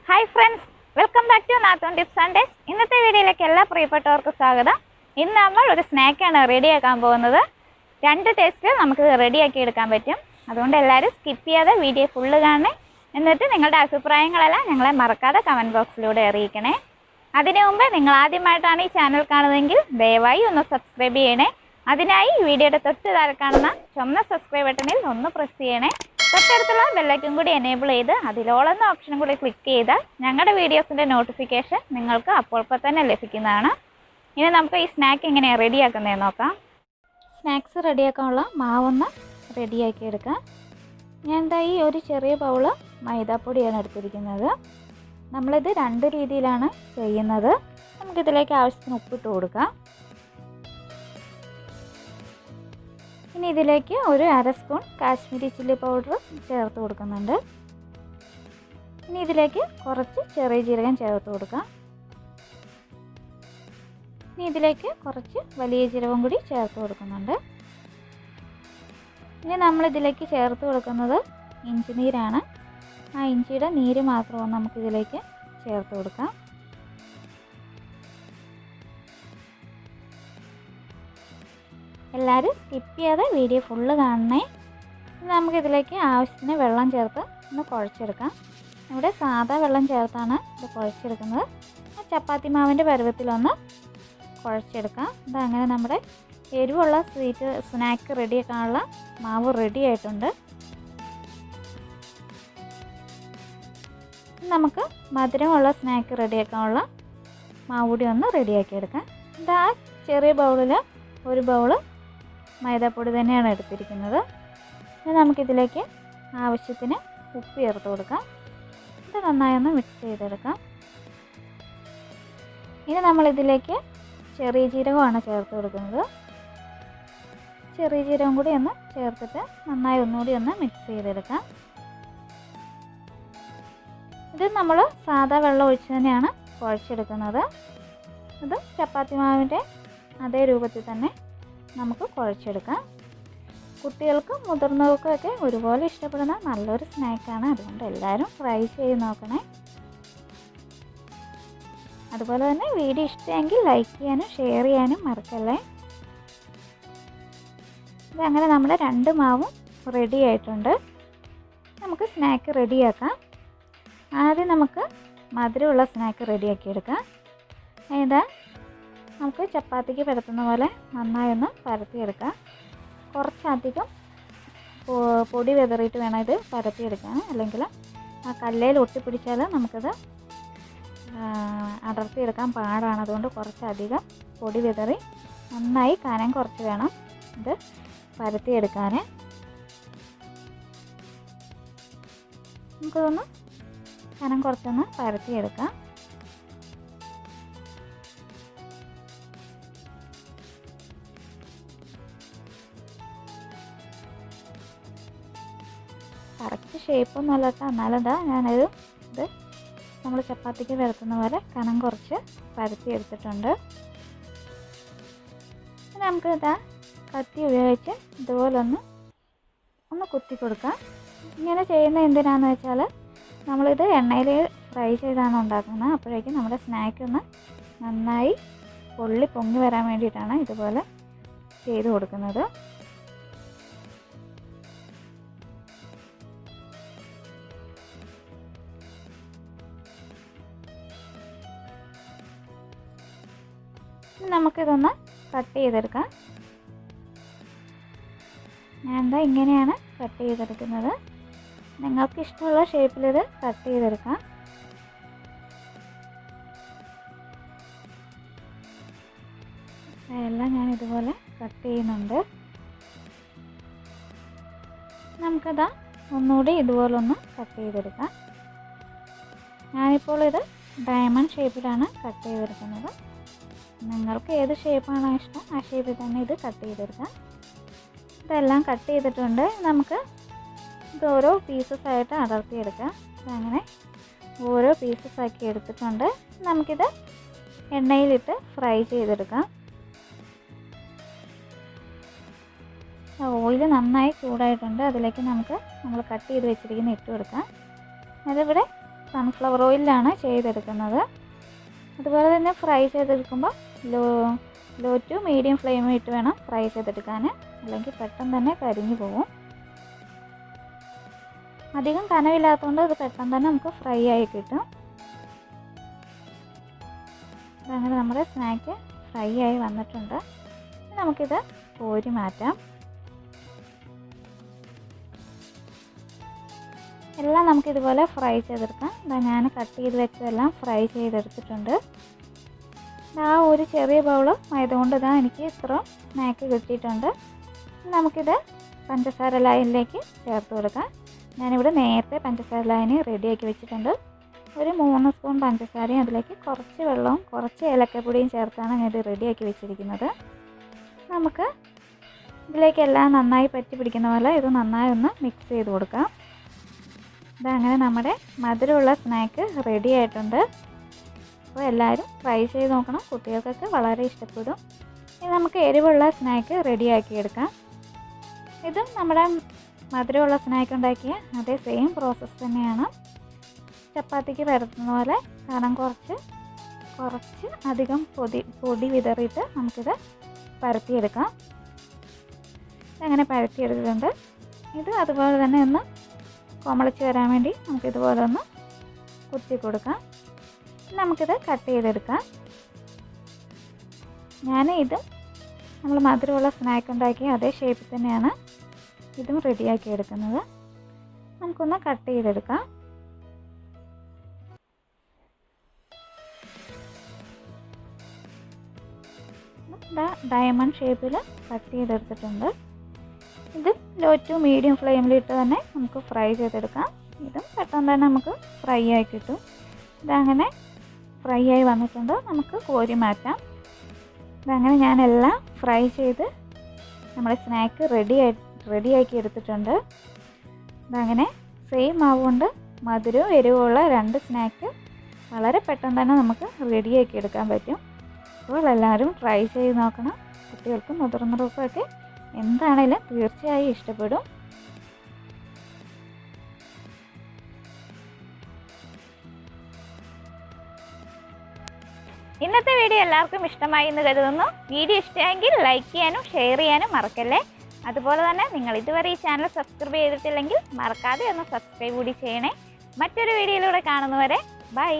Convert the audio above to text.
Hi friends, welcome back to നാത്തോൺ tips and days. ഇന്നത്തെ വീഡിയോയിലേക്ക് എല്ലാ പ്രിയപ്പെട്ടവർക്കും സ്വാഗതം. ഇന്ന് നമ്മൾ ഒരു സ്നാക്കാണ് റെഡിയാക്കാൻ പോകുന്നത്. 2 ടേസ്റ്റിൽ നമുക്ക് റെഡിയാക്കി എടുക്കാൻ പറ്റും. അതുകൊണ്ട് എല്ലാവരും സ്കിപ്പ് ചെയ്യാതെ വീഡിയോ ഫുള്ള് കാണണേ. എന്നിട്ട് നിങ്ങളുടെ അഭിപ്രായങ്ങളെല്ലാം ഞങ്ങളെ മറക്കാതെ കമൻറ്റ് ബോക്സിലൂടെ അറിയിക്കണേ. അതിനു മുമ്പ് നിങ്ങൾ ആദ്യമായിട്ടാണ് ഈ ചാനൽ കാണുന്നതെങ്കിൽ ദയവായി ഒന്ന് സബ്സ്ക്രൈബ് ചെയ്യണേ. അതിനായി വീഡിയോയുടെ തൊട്ട് താഴെ കാണുന്ന ചുവന്ന സബ്സ്ക്രൈബ് ബട്ടണിൽ ഒന്ന് പ്രസ് ചെയ്യണേ. തൊട്ടടുത്തുള്ള ബെല്ലൈക്കൺ കൂടി എനേബിൾ ചെയ്ത് അതിലോളെന്ന ഓപ്ഷനും കൂടി ക്ലിക്ക് ചെയ്താൽ ഞങ്ങളുടെ വീഡിയോസിൻ്റെ നോട്ടിഫിക്കേഷൻ നിങ്ങൾക്ക് അപ്പോൾ തന്നെ ലഭിക്കുന്നതാണ്. ഇനി നമുക്ക് ഈ സ്നാക്ക് എങ്ങനെ റെഡിയാക്കുന്നതെന്ന് നോക്കാം. സ്നാക്സ് റെഡിയാക്കാനുള്ള മാവൊന്ന് റെഡിയാക്കി എടുക്കാം. ഞാൻ എന്താ ഈ ഒരു ചെറിയ ബൗള് മൈദാപ്പൊടിയാണ് എടുത്തിരിക്കുന്നത്. നമ്മളിത് 2 രീതിയിലാണ് ചെയ്യുന്നത്. നമുക്കിതിലേക്ക് ആവശ്യത്തിന് ഉപ്പിട്ട് കൊടുക്കാം. ഇനി ഇതിലേക്ക് ഒരു 1/2 സ്പൂൺ കാശ്മീരി ചില്ലി പൗഡർ ചേർത്ത് കൊടുക്കുന്നുണ്ട്. ഇനി ഇതിലേക്ക് കുറച്ച് ചെറിയ ജീരകം ചേർത്ത് കൊടുക്കാം. ഇനി ഇതിലേക്ക് കുറച്ച് വലിയ ജീരകം കൂടി ചേർത്ത് കൊടുക്കുന്നുണ്ട്. ഇനി നമ്മളിതിലേക്ക് ചേർത്ത് കൊടുക്കുന്നത് ഇഞ്ചി നീരാണ്. ആ ഇഞ്ചിയുടെ നീര് മാത്രം നമുക്കിതിലേക്ക് ചേർത്ത് കൊടുക്കാം. എല്ലാവരും സ്കിപ്പ് ചെയ്യാതെ വീഡിയോ ഫുള്ള് കാണണേ. നമുക്കിതിലേക്ക് ആവശ്യത്തിന് വെള്ളം ചേർത്ത് ഒന്ന് കുഴച്ചെടുക്കാം. ഇവിടെ സാദാ വെള്ളം ചേർത്താണ് ഇത് കുഴച്ചെടുക്കുന്നത്. ചപ്പാത്തി മാവിൻ്റെ പരുവത്തിലൊന്ന് കുഴച്ചെടുക്കാം. ഇതങ്ങനെ നമ്മുടെ എരിവുള്ള സ്വീറ്റ് സ്നാക്ക് റെഡിയാക്കാനുള്ള മാവ് റെഡി ആയിട്ടുണ്ട്. നമുക്ക് മധുരമുള്ള സ്നാക്ക് റെഡിയാക്കാനുള്ള മാവ് കൂടി ഒന്ന് റെഡിയാക്കിയെടുക്കാം. ഇതാ ചെറിയ ബൗളിൽ ഒരു ബൗള് മൈദാപ്പൊടി തന്നെയാണ് എടുത്തിരിക്കുന്നത്. ഇനി നമുക്കിതിലേക്ക് ആവശ്യത്തിന് ഉപ്പ് ചേർത്ത് കൊടുക്കാം. ഇത് നന്നായി ഒന്ന് മിക്സ് ചെയ്തെടുക്കാം. ഇനി നമ്മളിതിലേക്ക് ചെറിയ ജീരകമാണ് ചേർത്ത് കൊടുക്കുന്നത്. ചെറിയ ജീരകം കൂടി ഒന്ന് ചേർത്തിട്ട് നന്നായി ഒന്നുകൂടി ഒന്ന് മിക്സ് ചെയ്തെടുക്കാം. ഇത് നമ്മൾ സാദാ വെള്ളം ഒഴിച്ച് തന്നെയാണ് കുഴച്ചെടുക്കുന്നത്. ഇത് ചപ്പാത്തി മാവിൻ്റെ അതേ രൂപത്തിൽ തന്നെ നമുക്ക് കുഴച്ചെടുക്കാം. കുട്ടികൾക്കും മുതിർന്നവർക്കുമൊക്കെ ഒരുപോലെ ഇഷ്ടപ്പെടുന്ന നല്ലൊരു സ്നാക്കാണ്. അതുകൊണ്ട് എല്ലാവരും ട്രൈ ചെയ്ത് നോക്കണേ. അതുപോലെ തന്നെ വീഡിയോ ഇഷ്ടമെങ്കിൽ ലൈക്ക് ചെയ്യാനും ഷെയർ ചെയ്യാനും മറക്കല്ലേ. ഇതങ്ങനെ നമ്മുടെ 2 മാവും റെഡി ആയിട്ടുണ്ട്. നമുക്ക് സ്നാക്ക് റെഡിയാക്കാം. ആദ്യം നമുക്ക് മധുരമുള്ള സ്നാക്ക് റെഡിയാക്കിയെടുക്കാം. ഏതാ നമുക്ക് ചപ്പാത്തിക്ക് പരത്തുന്ന പോലെ നന്നായി ഒന്ന് പരത്തിയെടുക്കാം. കുറച്ചധികം പൊടി വിതറിയിട്ട് വേണം ഇത് പരത്തിയെടുക്കാൻ. അല്ലെങ്കിൽ ആ കല്ലേൽ ഒട്ടിപ്പിടിച്ചാൽ നമുക്കിത് അടർത്തിയെടുക്കാൻ പാടാണ്. അതുകൊണ്ട് കുറച്ചധികം പൊടി വിതറി നന്നായി കനം കുറച്ച് വേണം ഇത് പരത്തിയെടുക്കാൻ. നമുക്കിതൊന്ന് കനം കുറച്ചൊന്ന് പരത്തിയെടുക്കാം. കറക്റ്റ് ഷേപ്പൊന്നും അല്ല കേട്ടോ. എന്നാലെന്താ ഞാനത് ഇത് നമ്മൾ ചപ്പാത്തിക്ക് പരത്തുന്ന പോലെ കനം കുറച്ച് പരത്തി എടുത്തിട്ടുണ്ട്. നമുക്ക് ഇതാ കത്തി ഉപയോഗിച്ച് ഇതുപോലെ ഒന്ന് കുത്തി കൊടുക്കാം. ഇങ്ങനെ ചെയ്യുന്നത് എന്തിനാണെന്ന് വെച്ചാൽ നമ്മളിത് എണ്ണയിൽ ഫ്രൈ ചെയ്താണ് ഉണ്ടാക്കുന്നത്. അപ്പോഴേക്കും നമ്മുടെ സ്നാക്ക് ഒന്ന് നന്നായി പൊങ്ങി വരാൻ വേണ്ടിയിട്ടാണ് ഇതുപോലെ ചെയ്ത് കൊടുക്കുന്നത്. നമുക്കിതൊന്ന് കട്ട് ചെയ്തെടുക്കാം. ഞാൻ എന്താ ഇങ്ങനെയാണ് കട്ട് ചെയ്തെടുക്കുന്നത്. നിങ്ങൾക്ക് ഇഷ്ടമുള്ള ഷേപ്പിലിത് കട്ട് ചെയ്തെടുക്കാം. എല്ലാം ഞാൻ ഇതുപോലെ കട്ട് ചെയ്യുന്നുണ്ട്. നമുക്കതാ ഒന്നുകൂടി ഇതുപോലെ ഒന്ന് കട്ട് ചെയ്തെടുക്കാം. ഞാനിപ്പോൾ ഇത് ഡയമണ്ട് ഷേപ്പിലാണ് കട്ട് ചെയ്തെടുക്കുന്നത്. നിങ്ങൾക്ക് ഏത് ഷേപ്പാണോ ഇഷ്ടം ആ ഷേപ്പിൽ തന്നെ ഇത് കട്ട് ചെയ്തെടുക്കാം. ഇതെല്ലാം കട്ട് ചെയ്തിട്ടുണ്ട്. നമുക്ക് ഇത് ഓരോ പീസസ് ആയിട്ട് അടർത്തിയെടുക്കാം. അങ്ങനെ ഓരോ പീസസ് ആക്കി എടുത്തിട്ടുണ്ട്. നമുക്കിത് എണ്ണയിലിട്ട് ഫ്രൈ ചെയ്തെടുക്കാം. ഓയിൽ നന്നായി ചൂടായിട്ടുണ്ട്. അതിലേക്ക് നമ്മൾ കട്ട് ചെയ്ത് വെച്ചിരിക്കുന്ന ഇട്ട് കൊടുക്കാം. അതിവിടെ സൺഫ്ലവർ ഓയിലാണ് ചെയ്തെടുക്കുന്നത്. അതുപോലെ തന്നെ ഫ്രൈ ചെയ്തെടുക്കുമ്പോൾ ലോ ടു മീഡിയം ഫ്ലെയിമിൽ ഇട്ട് വേണം ഫ്രൈ ചെയ്തെടുക്കാൻ, അല്ലെങ്കിൽ പെട്ടെന്ന് തന്നെ കരിഞ്ഞു പോകും. അധികം കനവില്ലാത്തതുകൊണ്ട് ഇത് പെട്ടെന്ന് തന്നെ നമുക്ക് ഫ്രൈ ആയി കിട്ടും. അങ്ങനെ നമ്മുടെ സ്നാക്ക് ഫ്രൈ ആയി വന്നിട്ടുണ്ട്. നമുക്കിത് കോരി മാറ്റാം. എല്ലാം നമുക്കിതുപോലെ ഫ്രൈ ചെയ്തെടുക്കാം. ഞാൻ കട്ട് ചെയ്ത് വെച്ചതെല്ലാം ഫ്രൈ ചെയ്തെടുത്തിട്ടുണ്ട്. ആ ഒരു ചെറിയ ബൗൾ മൈദ കൊണ്ട് എനിക്ക് ഇത്ര സ്നാക്ക് കിട്ടിയിട്ടുണ്ട്. നമുക്കിത് പഞ്ചസാര ലായനിലേക്ക് ചേർത്ത് കൊടുക്കാം. ഞാനിവിടെ നേരത്തെ പഞ്ചസാര ലായനി റെഡിയാക്കി വെച്ചിട്ടുണ്ട്. ഒരു 3 സ്പൂൺ പഞ്ചസാരയും അതിലേക്ക് കുറച്ച് വെള്ളവും കുറച്ച് ഏലക്കപ്പൊടിയും ചേർത്താണ് ഞാൻ ഇത് റെഡിയാക്കി വെച്ചിരിക്കുന്നത്. നമുക്ക് ഇതിലേക്ക് എല്ലാം നന്നായി പറ്റി പിടിക്കുന്ന പോലെ ഇത് നന്നായി ഒന്ന് മിക്സ് ചെയ്ത് കൊടുക്കാം. ഇതങ്ങനെ നമ്മുടെ മധുരമുള്ള സ്നാക്ക് റെഡി ആയിട്ടുണ്ട്. അപ്പോൾ എല്ലാവരും ട്രൈ ചെയ്ത് നോക്കണം, കുട്ടികൾക്കൊക്കെ വളരെ ഇഷ്ടപ്പെടും. ഇനി നമുക്ക് എരിവുള്ള സ്നാക്ക് റെഡിയാക്കി എടുക്കാം. ഇതും നമ്മുടെ മധുരമുള്ള സ്നാക്ക് ഉണ്ടാക്കിയ അതേ സെയിം പ്രോസസ്സ് തന്നെയാണ്. ചപ്പാത്തിക്ക് പരത്തുന്ന പോലെ, കാരണം കുറച്ച് അധികം പൊടി വിതറിയിട്ട് നമുക്കിത് പരത്തിയെടുക്കാം. അങ്ങനെ പരത്തിയെടുത്തിട്ടുണ്ട്. ഇത് അതുപോലെ തന്നെ ഒന്ന് കൊമളിച്ച് വരാൻ വേണ്ടി നമുക്കിതുപോലെ ഒന്ന് കുത്തി കൊടുക്കാം. നമുക്കിത് കട്ട് ചെയ്തെടുക്കാം. ഇതും നമ്മൾ മധുരമുള്ള സ്നാക്ക് ഉണ്ടാക്കിയ അതേ ഷേപ്പിൽ തന്നെയാണ് ഇതും റെഡിയാക്കി എടുക്കുന്നത്. നമുക്കൊന്ന് കട്ട് ചെയ്തെടുക്കാം. ഡയമണ്ട് ഷേപ്പിൽ കട്ട് ചെയ്തെടുത്തിട്ടുണ്ട്. ഇത് ലോ ടു മീഡിയം ഫ്ലെയിമിലിട്ട് തന്നെ നമുക്ക് ഫ്രൈ ചെയ്തെടുക്കാം. ഇതും പെട്ടെന്ന് തന്നെ നമുക്ക് ഫ്രൈ ആയി കിട്ടും. ഇതങ്ങനെ ഫ്രൈ ആയി വന്നിട്ടുണ്ട്. നമുക്ക് കോരി മാറ്റാം. ഇതങ്ങനെ ഞാനെല്ലാം ഫ്രൈ ചെയ്ത് നമ്മുടെ സ്നാക്ക് റെഡിയാക്കി എടുത്തിട്ടുണ്ട്. ഇതങ്ങനെ സെയിം ആവുകൊണ്ട് മധുരവും എരിവുമുള്ള 2 സ്നാക്ക് വളരെ പെട്ടെന്ന് തന്നെ നമുക്ക് റെഡിയാക്കി എടുക്കാൻ പറ്റും. അപ്പോൾ എല്ലാവരും ട്രൈ ചെയ്ത് നോക്കണം. കുട്ടികൾക്കും മുതിർന്നവർക്കൊക്കെ എന്താണേലും തീർച്ചയായും ഇഷ്ടപ്പെടും. ഇന്നത്തെ വീഡിയോ എല്ലാവർക്കും ഇഷ്ടമായി എന്ന് കരുതുന്നു. വീഡിയോ ഇഷ്ടമായെങ്കിൽ ലൈക്ക് ചെയ്യാനും ഷെയർ ചെയ്യാനും മറക്കല്ലേ. അതുപോലെ തന്നെ നിങ്ങൾ ഇതുവരെ ഈ ചാനൽ സബ്സ്ക്രൈബ് ചെയ്തിട്ടില്ലെങ്കിൽ മറക്കാതെ ഒന്ന് സബ്സ്ക്രൈബ് കൂടി ചെയ്യണേ. മറ്റൊരു വീഡിയോയിലൂടെ കാണുന്നവരെ ബൈ.